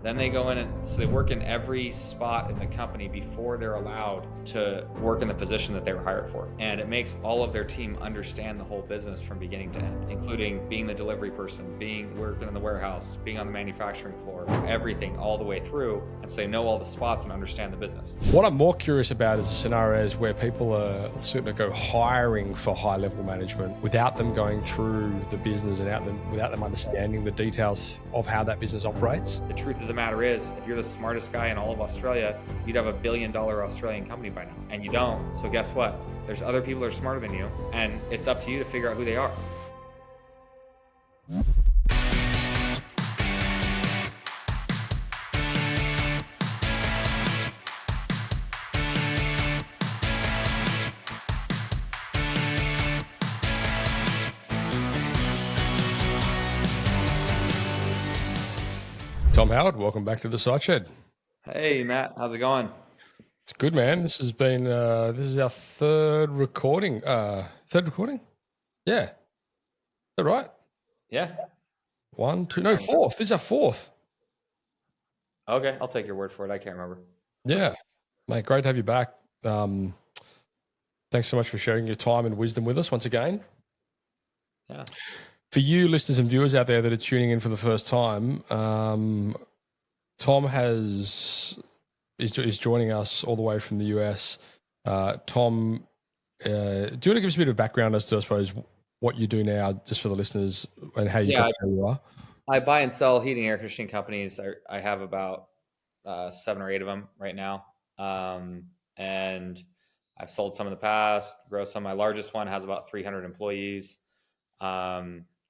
Then they go in and so they work in every spot in the company before they're allowed to work in the position that they were hired for. And it makes all of their team understand the whole business from beginning to end, including being the delivery person, working in the warehouse, being on the manufacturing floor, everything all the way through. And so they know all the spots and understand the business. What I'm more curious about is the scenarios where people are sort of go hiring for high-level management without them going through the business and without them understanding the details of how that business operates. The truth of the matter is, if you're the smartest guy in all of Australia, you'd have $1 billion Australian company by now, and you don't. So guess what? There's other people that are smarter than you, and it's up to you to figure out who they are. Tom Howard, welcome back to the Site Shed. Hey, Matt. How's it going? It's good, man. This has been, this is our third recording. Yeah. Is that right? Yeah. Fourth. This is our fourth. Okay. I'll take your word for it. I can't remember. Yeah. Mate, great to have you back. Thanks so much for sharing your time and wisdom with us once again. Yeah. For you listeners and viewers out there that are tuning in for the first time, Tom is joining us all the way from the US. Tom, do you want to give us a bit of background as to, I suppose, what you do now, just for the listeners, and how you got where you are? I buy and sell heating and air conditioning companies. I have about 7 or 8 of them right now, and I've sold some in the past. Grow some. My largest one has about 300 employees.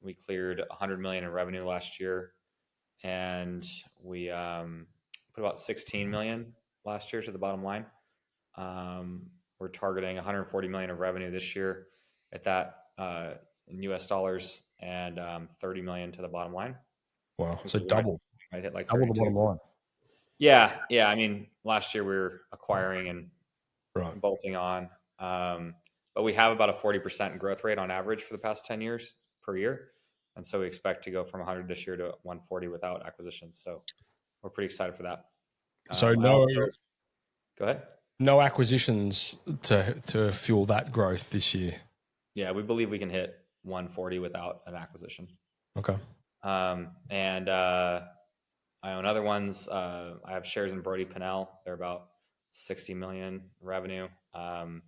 We cleared 100 million in revenue last year, and we put about 16 million last year to the bottom line. We're targeting 140 million of revenue this year at that in US dollars, and 30 million to the bottom line. Wow. So double. Might hit like double the bottom line. Yeah. I mean, last year we were acquiring and bolting on, but we have about a 40% growth rate on average for the past 10 years per year. And so we expect to go from 100 this year to 140 without acquisitions. So we're pretty excited for that. So go ahead. No acquisitions to fuel that growth this year. Yeah, we believe we can hit 140 without an acquisition. Okay. And I own other ones. I have shares in Brody Pinnell. They're about 60 million revenue, and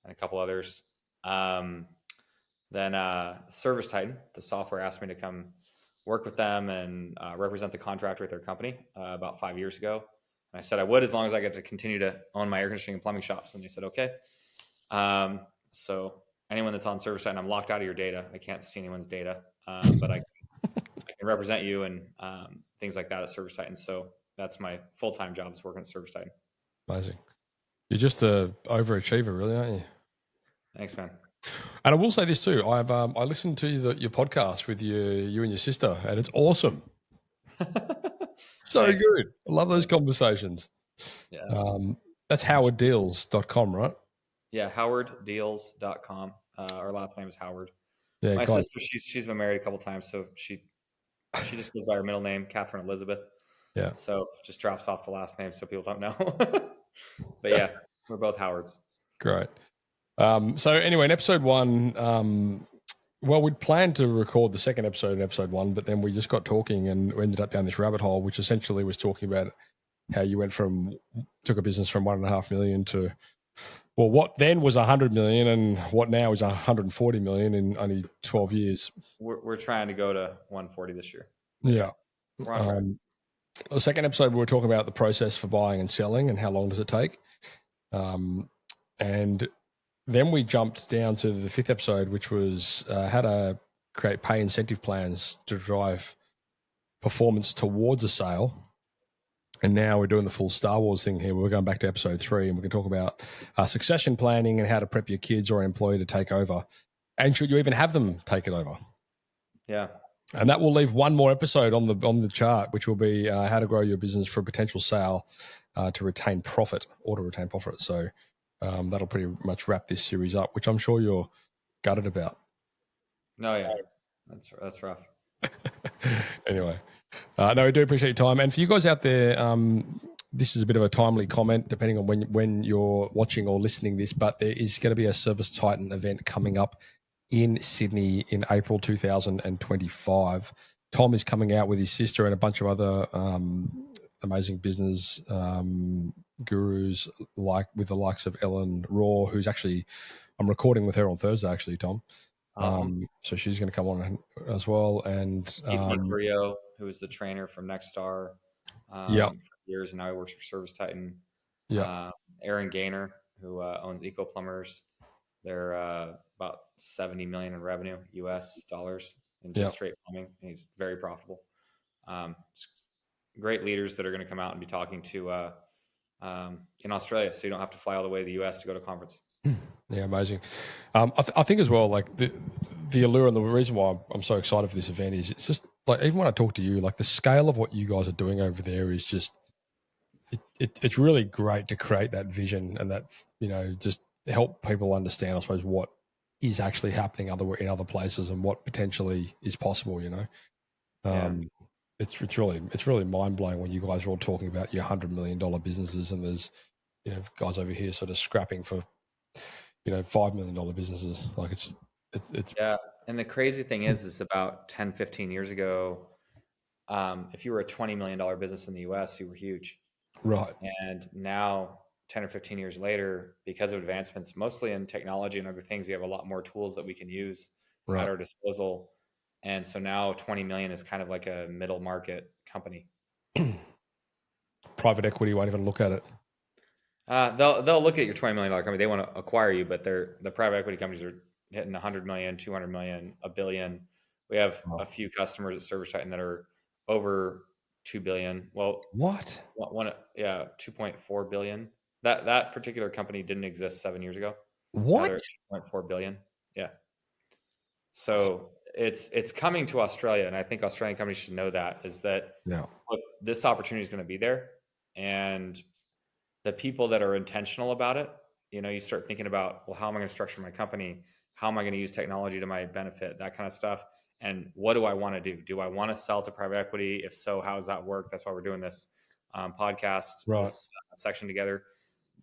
a couple others. Then ServiceTitan, the software, asked me to come work with them and represent the contractor at their company about 5 years ago. And I said I would, as long as I get to continue to own my air conditioning and plumbing shops. And they said, okay. So anyone that's on ServiceTitan, I'm locked out of your data. I can't see anyone's data, but I can represent you and things like that at ServiceTitan. So that's my full-time job, is working at ServiceTitan. Amazing. You're just an overachiever, really, aren't you? Thanks, man. And I will say this too. I listened to your podcast with you and your sister, and it's awesome. So Thanks. good. I love those conversations. Yeah. That's howarddeals.com, right? Yeah, howarddeals.com. Our last name is Howard. Yeah, my sister, she's been married a couple times, so she just goes by her middle name, Catherine Elizabeth. Yeah. So just drops off the last name so people don't know. But yeah, we're both Howards. Great. So anyway, in episode 1, we'd planned to record the second episode in episode 1, but then we just got talking and we ended up down this rabbit hole, which essentially was talking about how you took a business from 1.5 million to, well, what then was 100 million and what now is 140 million in only 12 years. We're trying to go to 140 this year. Yeah. The second episode, we were talking about the process for buying and selling and how long does it take. And then we jumped down to the 5th episode, which was how to create pay incentive plans to drive performance towards a sale. And now we're doing the full Star Wars thing here. We're going back to episode 3, and we can talk about succession planning and how to prep your kids or employee to take over. And should you even have them take it over? Yeah. And that will leave one more episode on the chart, which will be how to grow your business for a potential sale to retain profit or to retain profit. So that'll pretty much wrap this series up, which I'm sure you're gutted about. No, yeah, that's rough. Anyway, No, we do appreciate your time. And for you guys out there, this is a bit of a timely comment, depending on when you're watching or listening this, but there is going to be a ServiceTitan event coming up in Sydney in April 2025. Tom is coming out with his sister and a bunch of other amazing business gurus, like with the likes of Ellen Raw, who's actually, I'm recording with her on Thursday, actually, Tom. Awesome. So she's going to come on as well. And Steve Rio, who was the trainer from Nextstar yeah, for years, and now he works for ServiceTitan. yeah, Aaron Gaynor, who owns Eco Plumbers. They're about 70 million in revenue, US dollars, in just yeah. straight plumbing. And he's very profitable. Great leaders that are going to come out and be talking to in Australia, so you don't have to fly all the way to the US to go to a conference. Yeah, amazing. I think as well, like the allure and the reason why I'm so excited for this event is it's just like, even when I talk to you, like the scale of what you guys are doing over there is just it's really great to create that vision and that, you know, just help people understand, I suppose, what is actually happening in other places and what potentially is possible. You know, Yeah. it's really mind blowing when you guys are all talking about your $100 million businesses, and there's, you know, guys over here sort of scrapping for, you know, $5 million businesses. Like it's Yeah. And the crazy thing is about 10, 15 years ago, if you were a $20 million business in the US, you were huge. right. And now, 10 or 15 years later, because of advancements, mostly in technology and other things, we have a lot more tools that we can use at Right. our disposal. And so now 20 million is kind of like a middle market company. Private equity won't even look at it. They'll look at your $20 million company. They want to acquire you, but the private equity companies are hitting 100 million, 200 million, a billion. We have Oh. a few customers at ServiceTitan that are over 2 billion. Well, What? 2.4 billion. That particular company didn't exist 7 years ago. Now What? they're at 2.4 billion. Yeah. So it's coming to Australia, and I think Australian companies should know that, is that, Yeah. look, this opportunity is going to be there, and the people that are intentional about it, you know, you start thinking about, well, how am I going to structure my company? How am I going to use technology to my benefit? That kind of stuff. And what do I want to do? Do I want to sell to private equity? If so, how does that work? That's why we're doing this podcast, Right. this section together.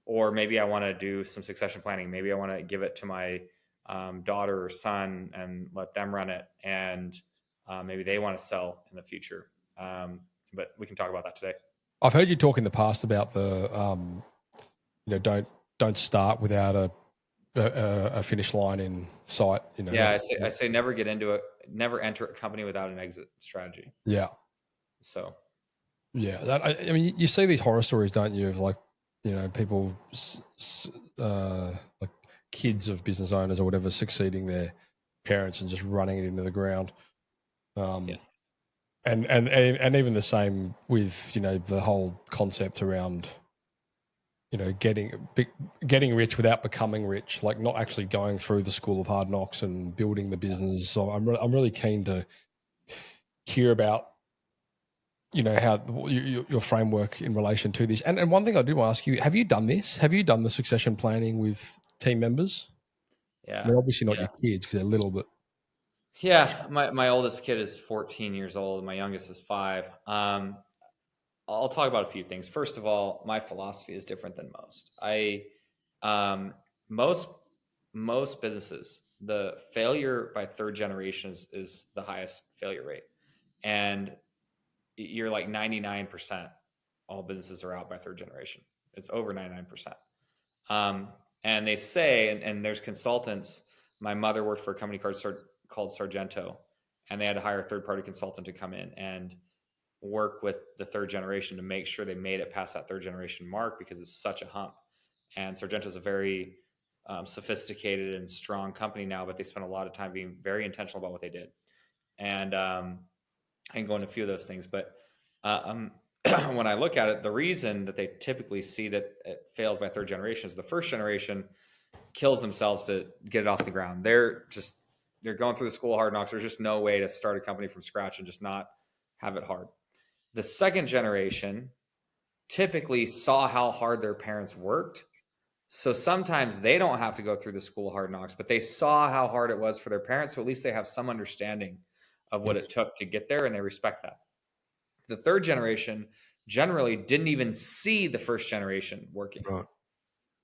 Or maybe I want to do some succession planning. Maybe I want to give it to my daughter or son and let them run it. And maybe they want to sell in the future. But we can talk about that today. I've heard you talk in the past about the, you know, don't start without a finish line in sight. You know. Yeah, I say never get into it. Never enter a company without an exit strategy. Yeah. So. Yeah. I mean, you see these horror stories, don't you? Of like, you know, people, like kids of business owners or whatever, succeeding their parents and just running it into the ground. Yeah. And even the same with, you know, the whole concept around, you know, getting rich without becoming rich, like not actually going through the school of hard knocks and building the business. So I'm really keen to hear about, you know, how your framework in relation to this. And one thing I do want to ask you: have you done this? Have you done the succession planning with team members? Yeah. I mean, obviously not Yeah. your kids because they're little, but Yeah. My oldest kid is 14 years old. My youngest is 5. I'll talk about a few things. First of all, my philosophy is different than most. Um, most most businesses, the failure by third generation is the highest failure rate, and you're like 99%. All businesses are out by third generation. It's over 99%. And they say, and there's consultants. My mother worked for a company called Sargento, and they had to hire a third party consultant to come in and work with the third generation to make sure they made it past that third generation mark, because it's such a hump. And Sargento is a very sophisticated and strong company now, but they spent a lot of time being very intentional about what they did. And I can go into a few of those things, but when I look at it, the reason that they typically see that it fails by third generation is the first generation kills themselves to get it off the ground. They're going through the school of hard knocks. There's just no way to start a company from scratch and just not have it hard. The second generation typically saw how hard their parents worked. So sometimes they don't have to go through the school of hard knocks, but they saw how hard it was for their parents. So at least they have some understanding of what it took to get there, and they respect that. The third generation generally didn't even see the first generation working. Right.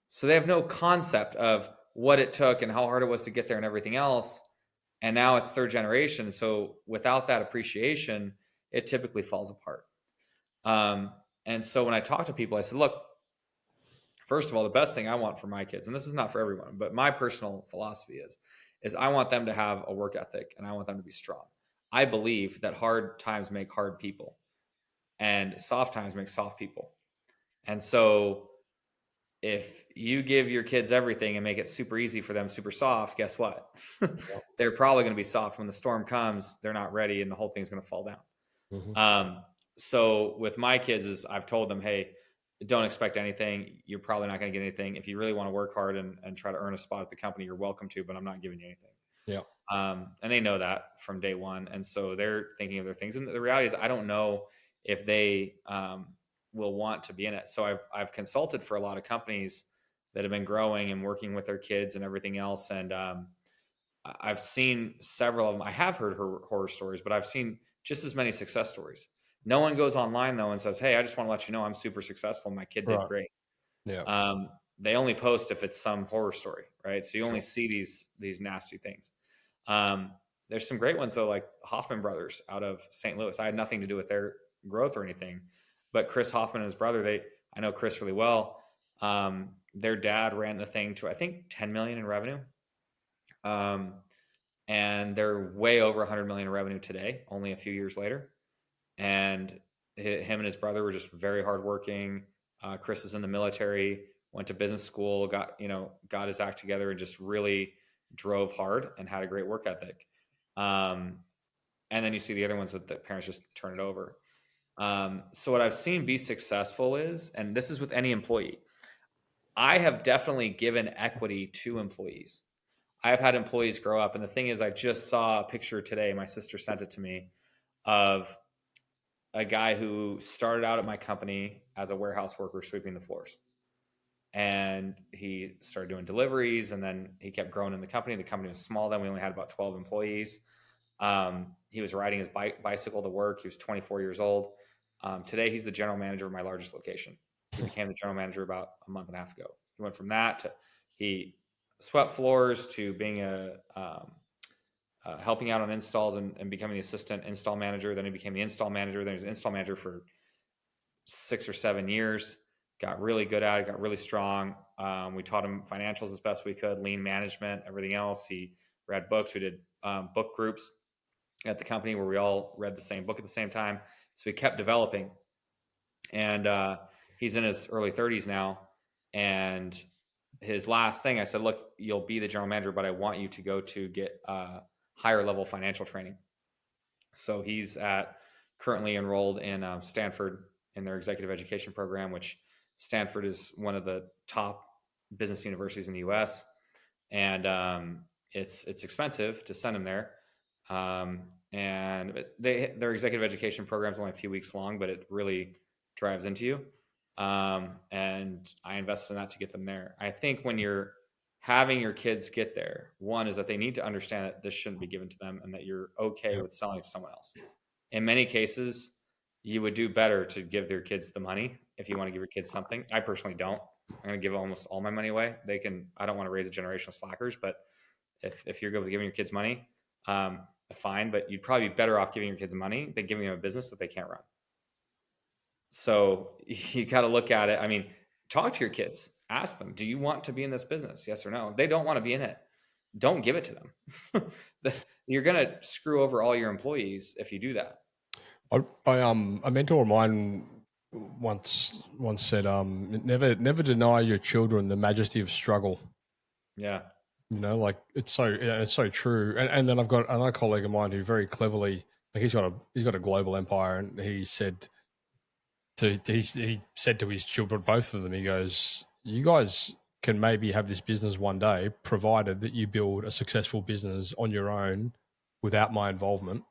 So they have no concept of what it took and how hard it was to get there and everything else. And now it's third generation. So without that appreciation, it typically falls apart. And so when I talk to people, I said, look, first of all, the best thing I want for my kids, and this is not for everyone, but my personal philosophy is I want them to have a work ethic and I want them to be strong. I believe that hard times make hard people and soft times make soft people. And so if you give your kids everything and make it super easy for them, super soft, guess what? They're probably going to be soft. When the storm comes, they're not ready and the whole thing's going to fall down. Mm-hmm. So with my kids is I've told them, hey, don't expect anything. You're probably not going to get anything. If you really want to work hard and try to earn a spot at the company, you're welcome to, but I'm not giving you anything. Yeah. And they know that from day one. And so they're thinking of their things. And the reality is I don't know if they will want to be in it. So I've consulted for a lot of companies that have been growing and working with their kids and everything else. And I've seen several of them. I have heard horror stories, but I've seen just as many success stories. No one goes online though and says, hey, I just want to let you know I'm super successful. My kid did great. Yeah. They only post if it's some horror story, right? So you only see these nasty things. There's some great ones though, like Hoffman brothers out of St. Louis. I had nothing to do with their growth or anything, but Chris Hoffman and his brother, I know Chris really well. Their dad ran the thing to, I think, 10 million in revenue. And they're way over 100 million in revenue today, only a few years later. And him and his brother were just very hardworking. Chris was in the military, went to business school, got his act together, and just really drove hard and had a great work ethic. And then you see the other ones that the parents just turn it over. So what I've seen be successful is, and this is with any employee, I have definitely given equity to employees. I've had employees grow up. And the thing is, I just saw a picture today. My sister sent it to me of a guy who started out at my company as a warehouse worker sweeping the floors. And he started doing deliveries, and then he kept growing in the company. The company was small then. We only had about 12 employees. He was riding his bicycle to work. He was 24 years old. Today, he's the general manager of my largest location. He became the general manager about a month and a half ago. He went from that to he swept floors to being helping out on installs and becoming the assistant install manager. Then he became the install manager. Then he was an install manager for 6 or 7 years. Got really good at it. Got really strong. We taught him financials as best we could, lean management, everything else. He read books. We did book groups at the company where we all read the same book at the same time. So he kept developing. And he's in his early 30s now. And his last thing, I said, look, you'll be the general manager, but I want you to go to get higher level financial training. So he's currently enrolled in Stanford in their executive education program, which Stanford is one of the top business universities in the U.S. And it's expensive to send him there. And their executive education program is only a few weeks long, but it really drives into you. And I invested in that to get them there. I think when you're having your kids get there, one is that they need to understand that this shouldn't be given to them and that you're okay with selling to someone else. In many cases, you would do better to give their kids the money if you want to give your kids something. I personally don't. I'm going to give almost all my money away. I don't want to raise a generation of slackers, but if you're good with giving your kids money, fine, but you'd probably be better off giving your kids money than giving them a business that they can't run. So you got to look at it. I mean, talk to your kids, ask them, do you want to be in this business? Yes or no. If they don't want to be in it, don't give it to them. You're going to screw over all your employees if you do that. A mentor of mine once said, never deny your children the majesty of struggle. Yeah. Like it's so true. And then I've got another colleague of mine who very cleverly, like he's got a global empire, and he said to his children, both of them, he goes, you guys can maybe have this business one day, provided that you build a successful business on your own without my involvement.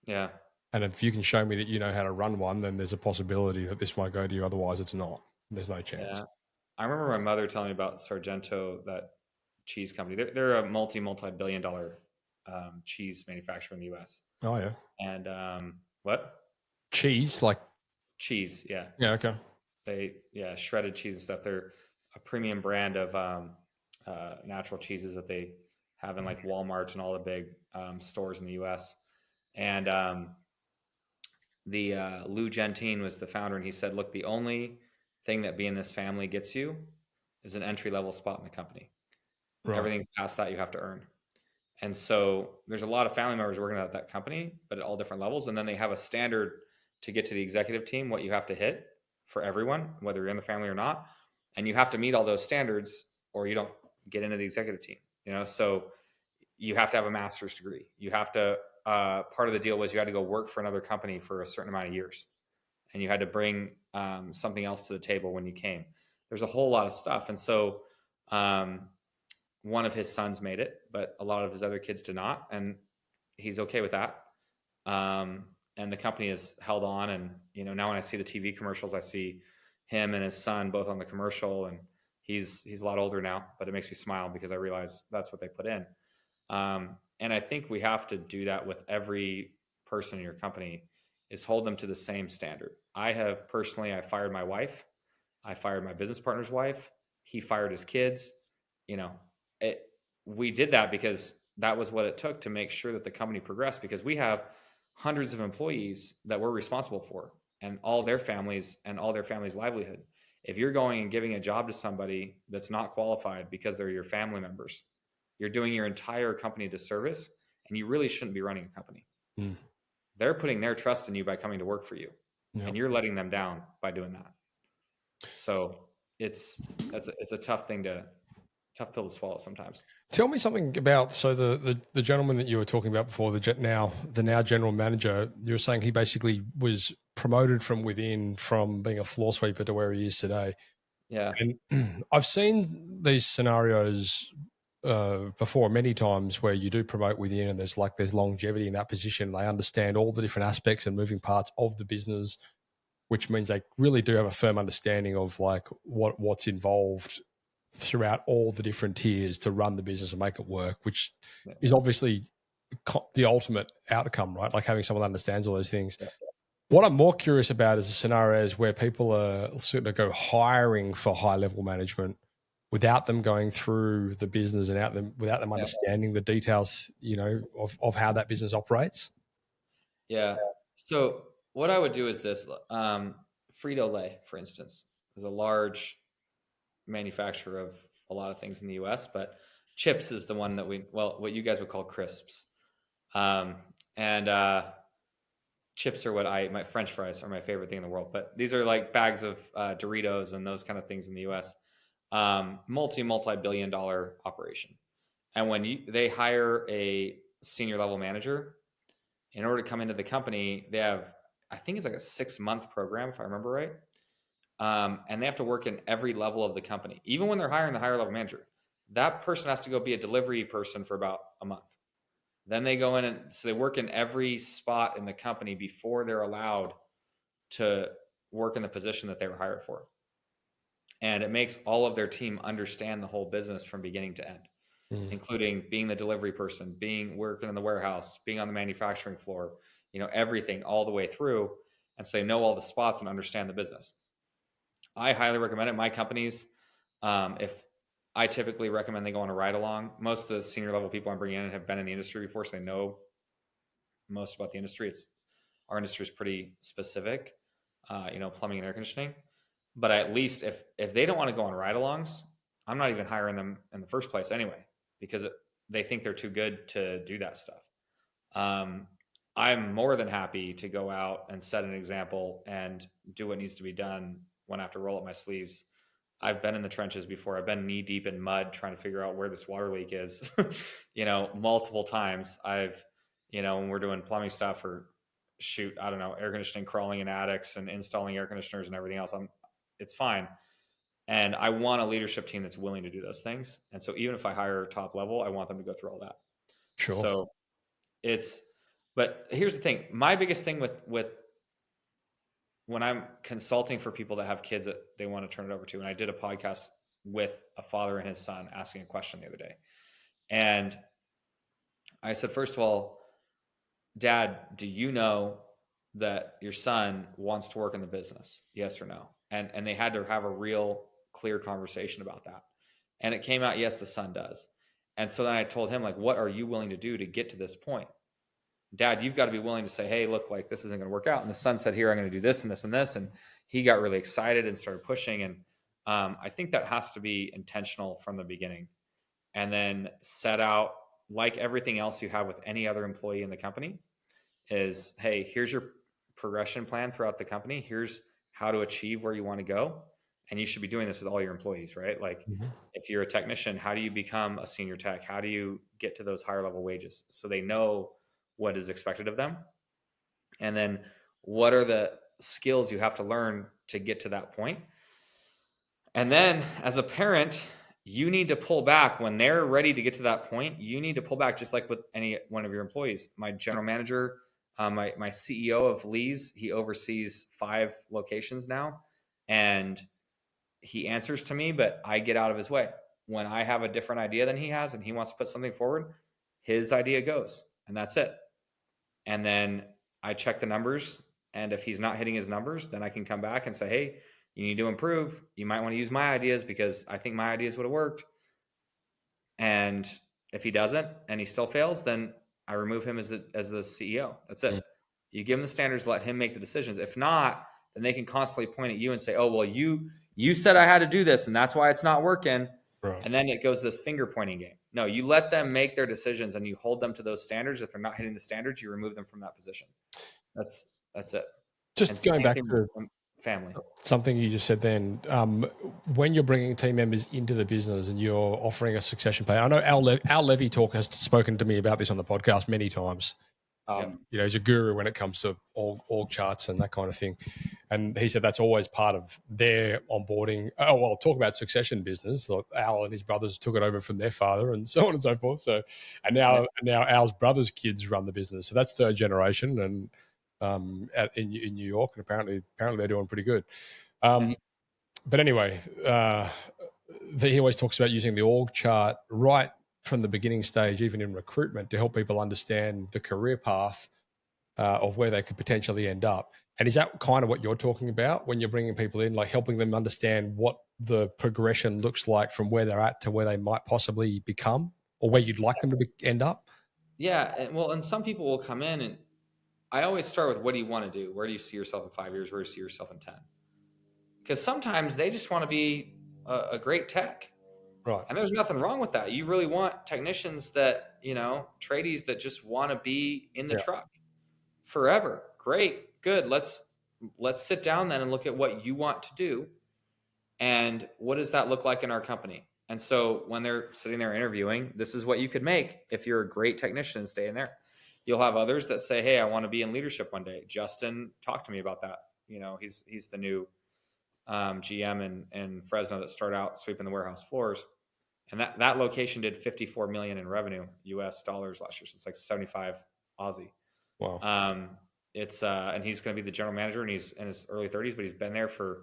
Yeah. And if you can show me that you know how to run one, then there's a possibility that this might go to you. Otherwise, it's not. There's no chance. Yeah. I remember my mother telling me about Sargento, that cheese company. They're a multi-billion-dollar cheese manufacturer in the U.S. Oh yeah. And what? Cheese, like, cheese. Yeah. yeah, okay. Shredded cheese and stuff. They're a premium brand of natural cheeses that they have in like Walmart and all the big stores in the U.S. And the Lou Gentine was the founder, and he said, "Look, the only thing that being this family gets you is an entry level spot in the company. Right. Everything past that you have to earn." And so there's a lot of family members working at that company, but at all different levels. And then they have a standard to get to the executive team, what you have to hit for everyone, whether you're in the family or not. And you have to meet all those standards or you don't get into the executive team. So you have to have a master's degree. You have to, part of the deal was you had to go work for another company for a certain amount of years. And you had to bring something else to the table when you came. There's a whole lot of stuff. And so, one of his sons made it, but a lot of his other kids did not, and he's okay with that. And the company has held on, and now when I see the TV commercials, I see him and his son both on the commercial, and he's a lot older now, but it makes me smile because I realize that's what they put in. And I think we have to do that with every person in your company, is hold them to the same standard. I fired my wife, I fired my business partner's wife, he fired his kids. you know we did that because that was what it took to make sure that the company progressed, because we have hundreds of employees that we're responsible for, and all their families and all their families' livelihood. If you're going and giving a job to somebody that's not qualified because they're your family members, you're doing your entire company a disservice, and you really shouldn't be running a company. They're putting their trust in you by coming to work for you, and you're letting them down by doing that. So it's a tough pill to swallow sometimes. Tell me something about, so the gentleman that you were talking about before, the now general manager, you were saying he basically was promoted from within, from being a floor sweeper to where he is today. Yeah. And I've seen these scenarios before many times where you do promote within and there's longevity in that position. They understand all the different aspects and moving parts of the business, which means they really do have a firm understanding of like what's involved throughout all the different tiers to run the business and make it work, which is obviously the ultimate outcome, right? Like having someone that understands all those things. Yeah. What I'm more curious about is the scenarios where people are sort of go hiring for high level management without them going through the business and without them understanding the details, of how that business operates. Yeah. So what I would do is this: Frito-Lay, for instance, is a large manufacturer of a lot of things in the U.S., but chips is the one that what you guys would call crisps, and chips are my French fries are my favorite thing in the world. But these are like bags of Doritos and those kind of things in the U.S. Multi-billion-dollar operation, and when they hire a senior level manager, in order to come into the company, they have, I think it's like a 6-month program, if I remember right. And they have to work in every level of the company. Even when they're hiring the higher level manager, that person has to go be a delivery person for about a month. Then they go in, and so they work in every spot in the company before they're allowed to work in the position that they were hired for. And it makes all of their team understand the whole business from beginning to end, including being the delivery person, working in the warehouse, being on the manufacturing floor, everything all the way through. And so they know all the spots and understand the business. I highly recommend it. My companies, if I typically recommend they go on a ride along. Most of the senior level people I'm bringing in have been in the industry before, so they know most about the industry. Our industry is pretty specific, plumbing and air conditioning. But at least if they don't want to go on ride-alongs, I'm not even hiring them in the first place anyway, because they think they're too good to do that stuff. I'm more than happy to go out and set an example and do what needs to be done when I have to roll up my sleeves. I've been in the trenches before. I've been knee deep in mud trying to figure out where this water leak is, multiple times. When we're doing plumbing stuff or air conditioning, crawling in attics and installing air conditioners and everything else, it's fine. And I want a leadership team that's willing to do those things. And so even if I hire top level, I want them to go through all that. Sure. So but here's the thing. My biggest thing with when I'm consulting for people that have kids that they want to turn it over to, and I did a podcast with a father and his son asking a question the other day. And I said, first of all, Dad, do you know that your son wants to work in the business? Yes or no? And they had to have a real clear conversation about that. And it came out, yes, the son does. And so then I told him, like, what are you willing to do to get to this point? Dad, you've got to be willing to say, hey, look, like, this isn't going to work out. And the son said, here, I'm going to do this and this and this. And he got really excited and started pushing. And I think that has to be intentional from the beginning, and then set out, like everything else you have with any other employee in the company, is, hey, here's your progression plan throughout the company. Here's how to achieve where you want to go. And you should be doing this with all your employees, right? Like, if you're a technician, how do you become a senior tech? How do you get to those higher level wages? So they know what is expected of them. And then what are the skills you have to learn to get to that point? And then as a parent, you need to pull back when they're ready to get to that point. You need to pull back, just like with any one of your employees. My general manager, my CEO of Lee's, he oversees 5 locations now, and he answers to me, but I get out of his way. When I have a different idea than he has and he wants to put something forward, his idea goes, and that's it. And then I check the numbers, and if he's not hitting his numbers, then I can come back and say, hey, you need to improve. You might want to use my ideas because I think my ideas would have worked. And if he doesn't and he still fails, then I remove him as the CEO. That's it. You give him the standards, let him make the decisions. If not, then they can constantly point at you and say, oh, well, you said I had to do this, and that's why it's not working. Right. And then it goes this finger pointing game. No, you let them make their decisions and you hold them to those standards. If they're not hitting the standards, you remove them from that position. That's it. Just going back to family. Something you just said then, when you're bringing team members into the business and you're offering a succession plan, I know Al Levy Talk has spoken to me about this on the podcast many times. You know, he's a guru when it comes to org charts and that kind of thing. And he said that's always part of their onboarding. Oh, well, talk about succession business. Like Al and his brothers took it over from their father and so on and so forth. So, and now Al's brothers' kids run the business. So that's third generation and in New York. And apparently they're doing pretty good. But anyway, he always talks about using the org chart right from the beginning stage, even in recruitment, to help people understand the career path of where they could potentially end up. And is that kind of what you're talking about when you're bringing people in, like helping them understand what the progression looks like from where they're at to where they might possibly become, or where you'd like them to end up? Yeah. And some people will come in, and I always start with, what do you want to do? Where do you see yourself in 5 years? Where do you see yourself in 10? Because sometimes they just want to be a great tech. Right. And there's nothing wrong with that. You really want technicians that, tradies that just want to be in the truck forever. Great. Good. Let's sit down then and look at what you want to do. And what does that look like in our company? And so when they're sitting there interviewing, this is what you could make if you're a great technician and stay in there. You'll have others that say, hey, I want to be in leadership one day. Justin talked to me about that. He's the new GM in Fresno that started out sweeping the warehouse floors. And that location did 54 million in revenue, US dollars last year. So it's like 75 Aussie. Wow. And he's going to be the general manager, and he's in his early 30s, but he's been there for,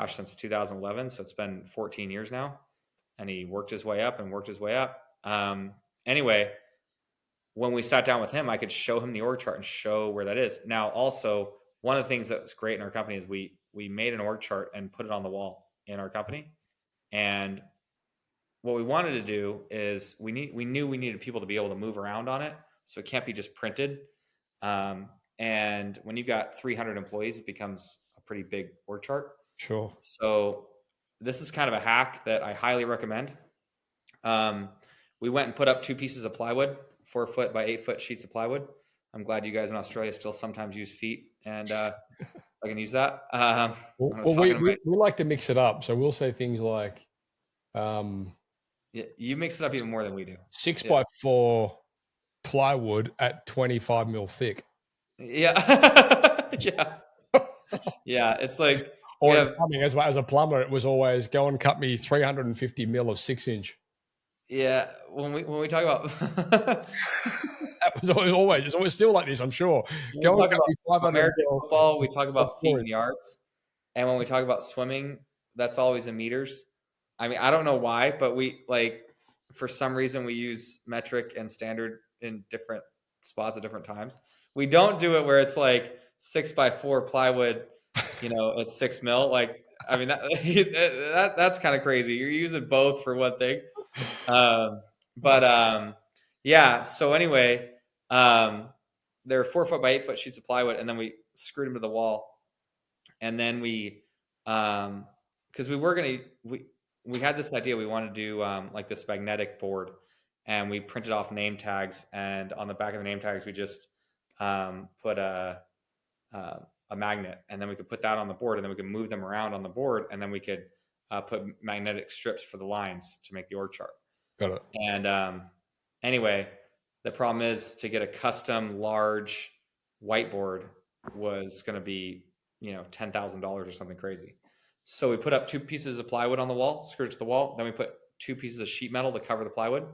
since 2011. So it's been 14 years now. And he worked his way up. Anyway, when we sat down with him, I could show him the org chart and show where that is. Now, also, one of the things that's great in our company is we made an org chart and put it on the wall in our company. And what we wanted to do is we knew we needed people to be able to move around on it. So it can't be just printed. And when you've got 300 employees, it becomes a pretty big org chart. Sure. So this is kind of a hack that I highly recommend. We went and put up 2 pieces of plywood, 4 foot by 8 foot sheets of plywood. I'm glad you guys in Australia still sometimes use feet, and I can use that. We like to mix it up. So we'll say things like, you mix it up even more than we do. 6 by 4 plywood at 25 mil thick. Yeah. Yeah. It's like, or plumbing, as a plumber, it was always go and cut me 350 mil of 6-inch. Yeah. When we talk about that was always, it's always still like this, I'm sure. Go and cut me 500 American football, we talk about feet and yards. And when we talk about swimming, that's always in meters. I mean, I don't know why, but for some reason we use metric and standard in different spots at different times. We don't do it where it's like 6x4 plywood, it's 6 mil. Like, I mean, that's kind of crazy. You're using both for one thing. But yeah. So anyway, they're 4 foot by 8 foot sheets of plywood, and then we screwed them to the wall, and then because we had this idea, we wanted to do like this magnetic board, and we printed off name tags, and on the back of the name tags we just put a magnet, and then we could put that on the board, and then we could move them around on the board, and then we could put magnetic strips for the lines to make the org chart. Got it. And anyway, the problem is to get a custom large whiteboard was going to be $10,000 or something crazy. So we put up 2 pieces of plywood on the wall, screwed it to the wall. Then we put 2 pieces of sheet metal to cover the plywood.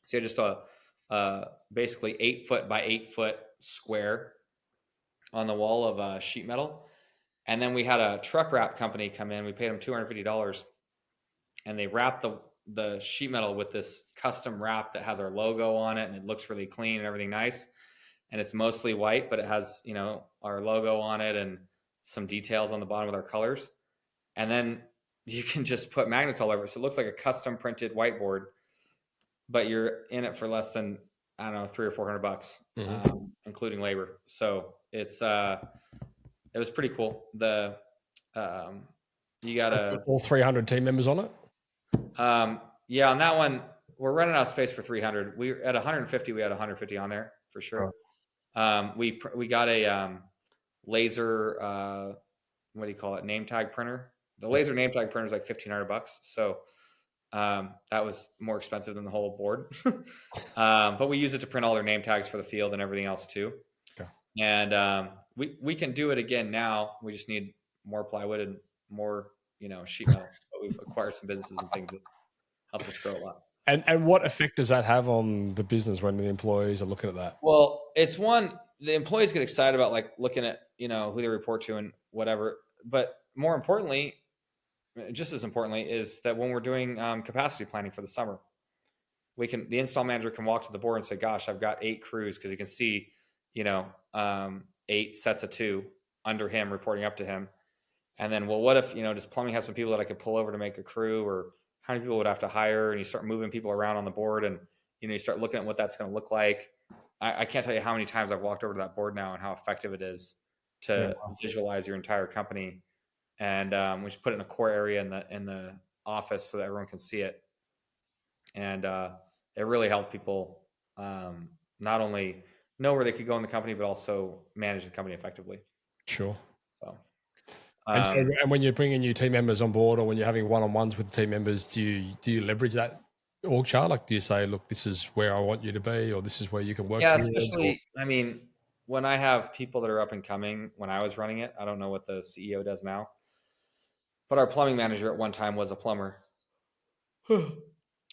So you had just a basically 8 foot by 8 foot square on the wall of sheet metal. And then we had a truck wrap company come in. We paid them $250, and they wrapped the sheet metal with this custom wrap that has our logo on it, and it looks really clean and everything nice. And it's mostly white, but it has, our logo on it and some details on the bottom with our colors. And then you can just put magnets all over it. So it looks like a custom printed whiteboard, but you're in it for less than, I don't know, $300 or $400, including labor. So it was pretty cool. You got all 300 team members on it. Yeah, on that one, we're running out of space for 300. We at 150, we had 150 on there for sure. Oh. We got a laser, what do you call it? Name tag printer. The laser name tag printer is like $1,500. So that was more expensive than the whole board. But we use it to print all their name tags for the field and everything else too. Okay. And we can do it again now. We just need more plywood and more, sheet metal. But we've acquired some businesses and things that help us grow a lot. And what effect does that have on the business when the employees are looking at that? Well, the employees get excited about like looking at, who they report to and whatever. But more importantly, just as importantly, is that when we're doing capacity planning for the summer, the install manager can walk to the board and say, gosh, I've got 8 crews, because you can see, 8 sets of 2 under him reporting up to him. And then, well, what if, does plumbing have some people that I could pull over to make a crew, or how many people would have to hire? And you start moving people around on the board, and, you start looking at what that's going to look like. I can't tell you how many times I've walked over to that board now and how effective it is to visualize your entire company. And we just put it in a core area in the office so that everyone can see it. And it really helped people not only know where they could go in the company, but also manage the company effectively. Sure. So, and when you're bringing new team members on board, or when you're having one-on-ones with the team members, do you leverage that org chart? Like, do you say, look, this is where I want you to be, or this is where you can work? Yeah, especially, I mean, when I have people that are up and coming, when I was running it, I don't know what the CEO does now, but our plumbing manager at one time was a plumber.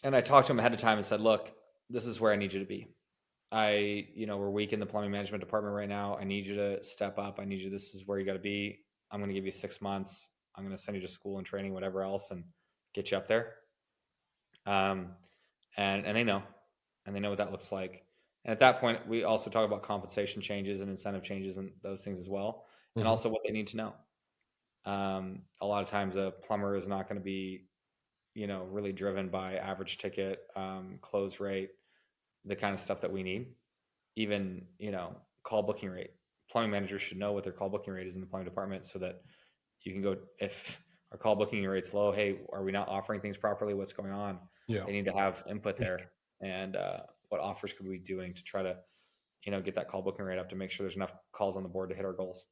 And I talked to him ahead of time and said, look, this is where I need you to be. We're weak in the plumbing management department right now. I need you to step up. This is where you got to be. I'm going to give you 6 months. I'm going to send you to school and training, whatever else, and get you up there. And they know what that looks like. And at that point, we also talk about compensation changes and incentive changes and those things as well. Mm-hmm. And also what they need to know. A lot of times a plumber is not going to be, really driven by average ticket, close rate, the kind of stuff that we need. Even, call booking rate. Plumbing managers should know what their call booking rate is in the plumbing department, so that you can go, if our call booking rate's low, hey, are we not offering things properly? What's going on? Yeah. They need to have input there. And what offers could we be doing to try to, get that call booking rate up, to make sure there's enough calls on the board to hit our goals.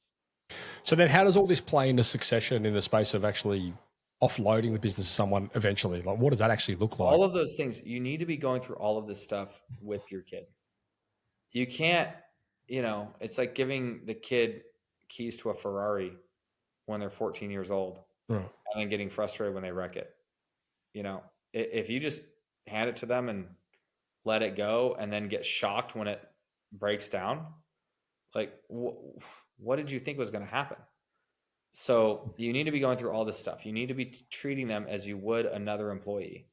So then how does all this play into succession in the space of actually offloading the business to someone eventually? Like, what does that actually look like? All of those things, you need to be going through all of this stuff with your kid. You can't, it's like giving the kid keys to a Ferrari when they're 14 years old, right, and then getting frustrated when they wreck it. If you just hand it to them and let it go, and then get shocked when it breaks down, like, what did you think was going to happen? So you need to be going through all this stuff. You need to be treating them as you would another employee,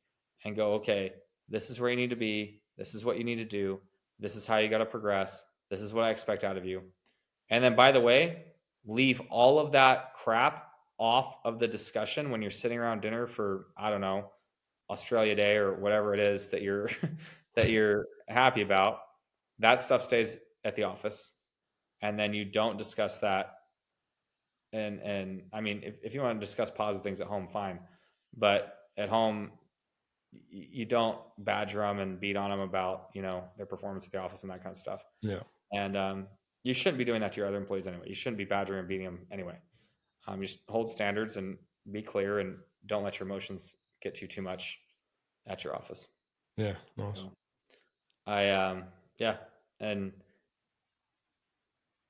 and go, okay, this is where you need to be. This is what you need to do. This is how you got to progress. This is what I expect out of you. And then, by the way, leave all of that crap off of the discussion when you're sitting around dinner for, I don't know, Australia Day or whatever it is that you're that you're happy about. That stuff stays at the office, and then you don't discuss that. And I mean, if you want to discuss positive things at home, fine, but at home, you don't badger them and beat on them about, you know, their performance at the office and that kind of stuff. Yeah. And you shouldn't be doing that to your other employees anyway. You shouldn't be badgering and beating them anyway. You just hold standards and be clear, and don't let your emotions get too much at your office. Yeah. Nice. So yeah, and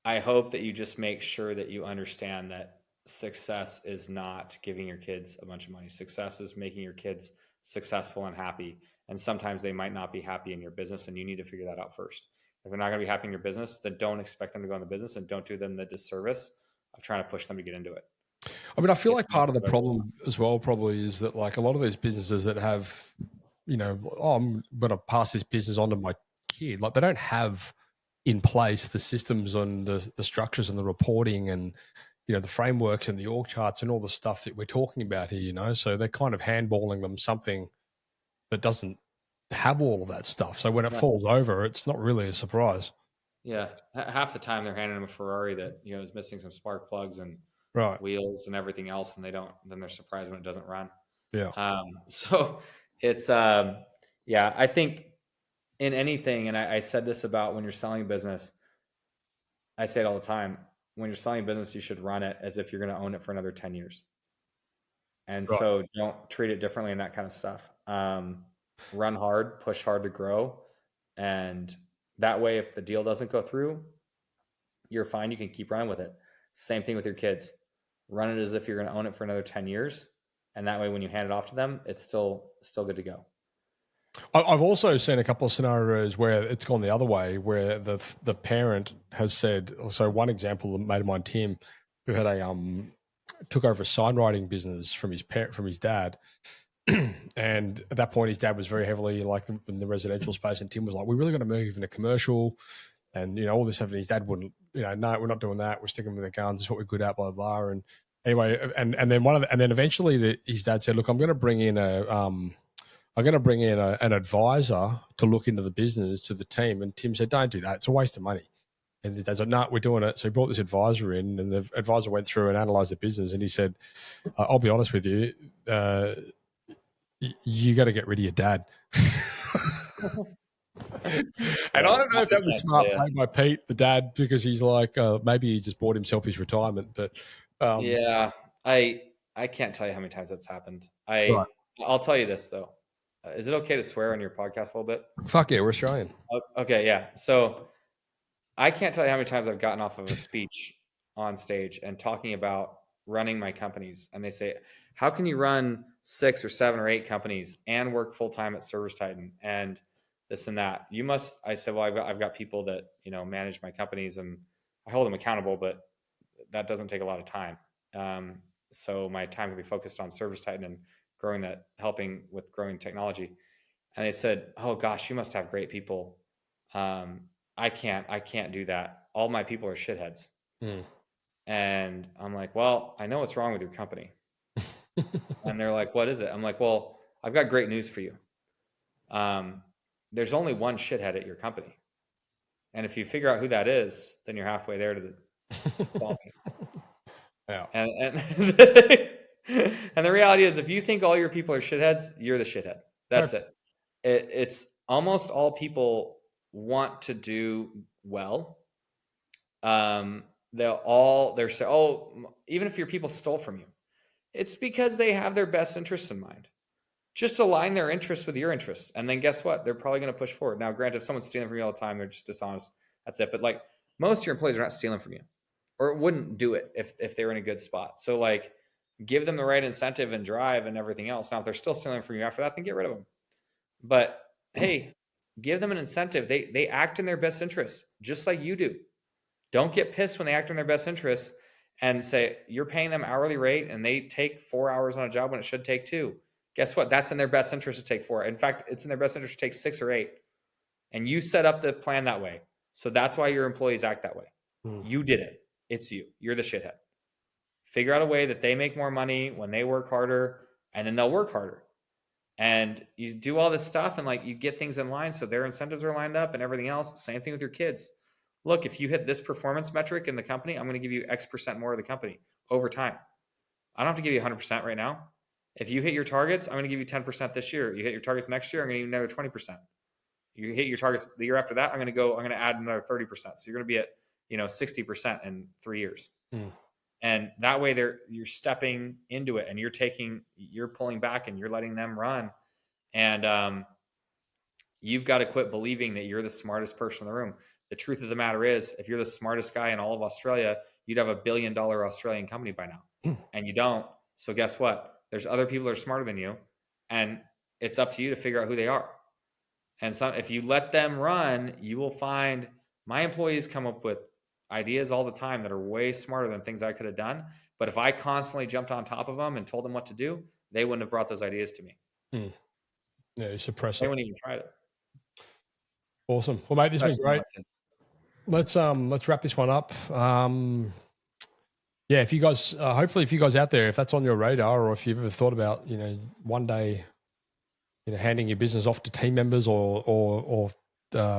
I hope that you just make sure that you understand that success is not giving your kids a bunch of money. Success is making your kids successful and happy. And sometimes they might not be happy in your business, and you need to figure that out first. If they're not going to be happy in your business, then don't expect them to go in the business, and don't do them the disservice of trying to push them to get into it. I mean, I feel like part of the problem as well probably is that, like, a lot of these businesses that have, you know, oh, I'm going to pass this business on to my kid, like, they don't have in place the systems and the structures and the reporting and, you know, the frameworks and the org charts and all the stuff that we're talking about here, you know, so they're kind of handballing them something that doesn't have all of that stuff. So when it falls over, it's not really a surprise. Yeah. Half the time they're handing them a Ferrari that, you know, is missing some spark plugs and wheels and everything else. And then they're surprised when it doesn't run. Yeah. So it's, yeah, I think in anything, and I said this about when you're selling a business, I say it all the time. When you're selling a business, you should run it as if you're going to own it for another 10 years. And so don't treat it differently and that kind of stuff. Run hard, push hard to grow. And that way, if the deal doesn't go through, you're fine. You can keep running with it. Same thing with your kids. Run it as if you're going to own it for another 10 years. And that way, when you hand it off to them, it's still good to go. I've also seen a couple of scenarios where it's gone the other way, where the parent has said, so one example, a mate of mine, Tim, who had took over a signwriting business from his dad. And at that point, his dad was very heavily like in the residential space, and Tim was like, "We really got to move into commercial," and, you know, all this stuff. And his dad wouldn't, you know, no, we're not doing that. We're sticking with the guns. It's what we're good at, blah blah. Blah. And anyway, and then eventually his dad said, "Look, I'm going to bring in an advisor to look into the business to the team." And Tim said, "Don't do that. It's a waste of money." And the dad's like, "No, we're doing it." So he brought this advisor in, and the advisor went through and analyzed the business, and he said, "I'll be honest with you. You got to get rid of your dad." And I don't know if that was smart play by Pete, the dad, because he's like, maybe he just bought himself his retirement. But yeah, I can't tell you how many times that's happened. I'll tell you this though. Is it okay to swear on your podcast a little bit? Fuck yeah, we're Australian. Okay, yeah. So I can't tell you how many times I've gotten off of a speech on stage and talking about running my companies, and they say, "How can you run 6 or 7 or 8 companies and work full time at ServiceTitan and this and that?" You must. I said, "Well, I've got people that, you know, manage my companies, and I hold them accountable, but that doesn't take a lot of time. So my time can be focused on ServiceTitan and growing that, helping with growing technology." And they said, "Oh gosh, you must have great people." I can't do that. All my people are shitheads. And I'm like, "Well, I know what's wrong with your company." And they're like, "What is it?" I'm like, "Well, I've got great news for you. There's only one shithead at your company. And if you figure out who that is, then you're halfway there to solving it." Yeah. And and the reality is, if you think all your people are shitheads, you're the shithead. That's it. It's almost all people want to do well. They're say, "Oh, even if your people stole from you, it's because they have their best interests in mind. Just align their interests with your interests, and then guess what? They're probably going to push forward." Now, granted, if someone's stealing from you all the time, they're just dishonest. That's it. But like, most of your employees are not stealing from you, or wouldn't do it if they were in a good spot. So like, give them the right incentive and drive and everything else. Now, if they're still stealing from you after that, then get rid of them. But hey, give them an incentive. They act in their best interests, just like you do. Don't get pissed when they act in their best interests and say you're paying them hourly rate and they take 4 hours on a job when it should take 2. Guess what? That's in their best interest to take 4. In fact, it's in their best interest to take 6 or 8. And you set up the plan that way. So that's why your employees act that way. You did it. it's you. You're the shithead. Figure out a way that they make more money when they work harder, and then they'll work harder. And you do all this stuff, and like you get things in line so their incentives are lined up and everything else. Same thing with your kids. Look, if you hit this performance metric in the company, I'm going to give you X% more of the company over time. I don't have to give you 100% right now. If you hit your targets, I'm going to give you 10% this year. You hit your targets next year, I'm going to give you another 20%. You hit your targets the year after that, I'm going to add another 30%. So you're going to be at 60% in 3 years. And that way you're stepping into it, and you're pulling back, and you're letting them run. And you've got to quit believing that you're the smartest person in the room. The truth of the matter is, if you're the smartest guy in all of Australia, you'd have $1 billion Australian company by now, and you don't. So guess what? There's other people that are smarter than you, and it's up to you to figure out who they are. And so if you let them run, you will find my employees come up with ideas all the time that are way smarter than things I could have done. But if I constantly jumped on top of them and told them what to do, they wouldn't have brought those ideas to me. Yeah, you suppress They it. wouldn't even try it. Awesome. Well, mate, this has been great. Let's wrap this one up. Yeah, if you guys, hopefully, if you guys out there, if that's on your radar, or if you've ever thought about, one day, handing your business off to team members or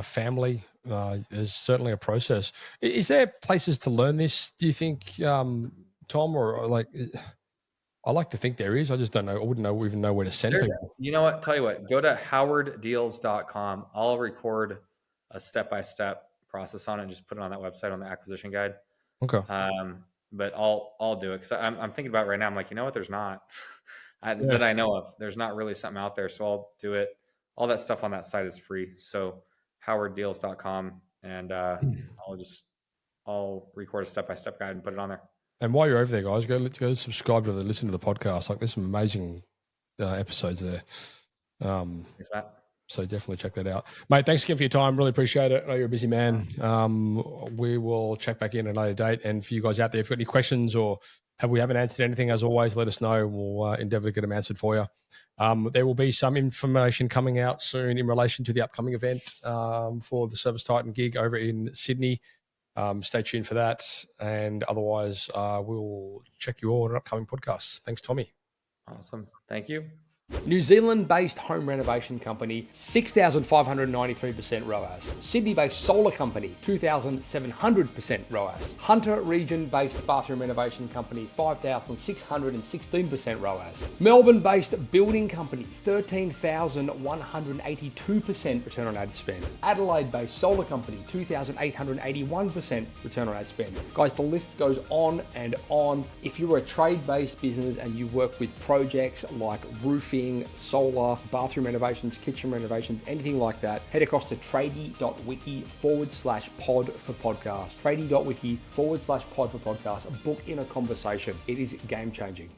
family, there's certainly a process. Is there places to learn this, do you think, Tom, or like? I like to think there is. I just don't know. I wouldn't even know where to send people. You know what? Tell you what. Go to howarddeals.com. I'll record a step-by-step process on it and just put it on that website on the acquisition guide. Okay. But I'll do it because I'm thinking about it right now. I'm like, there's not that I know of. There's not really something out there, so I'll do it. All that stuff on that site is free. So howarddeals.com, and I'll record a step-by-step guide and put it on there. And while you're over there, guys, go subscribe to listen to the podcast. Like, there's some amazing episodes there. Thanks, Matt. So definitely check that out. Mate, thanks again for your time. Really appreciate it. I know you're a busy man. We will check back in at a later date. And for you guys out there, if you've got any questions or we haven't answered anything, as always, let us know. We'll endeavour to get them answered for you. There will be some information coming out soon in relation to the upcoming event for the ServiceTitan gig over in Sydney. Stay tuned for that. And otherwise, we'll check you all on an upcoming podcast. Thanks, Tommy. Awesome. Thank you. New Zealand-based home renovation company, 6,593% ROAS. Sydney-based solar company, 2,700% ROAS. Hunter region-based bathroom renovation company, 5,616% ROAS. Melbourne-based building company, 13,182% return on ad spend. Adelaide-based solar company, 2,881% return on ad spend. Guys, the list goes on and on. If you're a trade-based business and you work with projects like roofing, solar, bathroom renovations, kitchen renovations, anything like that, head across to tradie.wiki/pod for podcast. Tradie.wiki/pod for podcast. Book in a conversation. It is game changing.